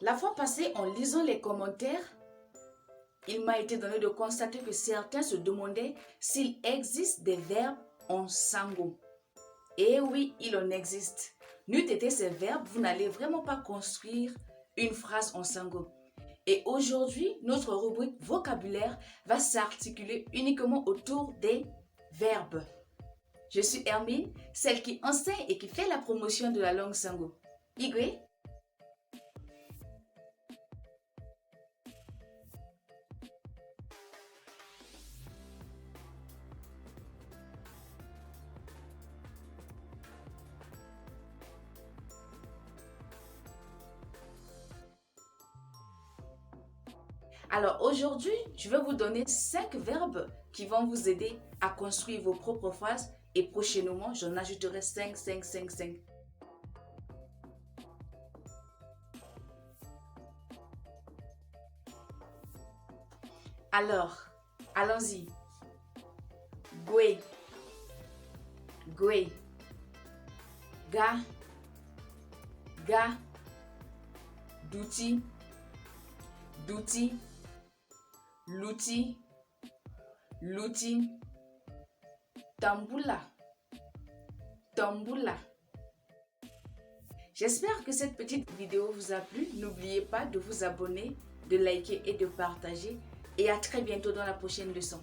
La fois passée, en lisant les commentaires, il m'a été donné de constater que certains se demandaient s'il existe des verbes en sango. Et oui, il en existe. N'eût été ces verbes, vous n'allez vraiment pas construire une phrase en sango. Et aujourd'hui, notre rubrique vocabulaire va s'articuler uniquement autour des verbes. Je suis Hermine, celle qui enseigne et qui fait la promotion de la langue sango. Igwe? Alors aujourd'hui, je vais vous donner 5 verbes qui vont vous aider à construire vos propres phrases et prochainement, j'en ajouterai 5. Alors, allons-y. Gwe, gwe, ga, ga, douti, douti, l'outil, l'outil, tamboula, tamboula. J'espère que cette petite vidéo vous a plu. N'oubliez pas de vous abonner, de liker et de partager. Et à très bientôt dans la prochaine leçon.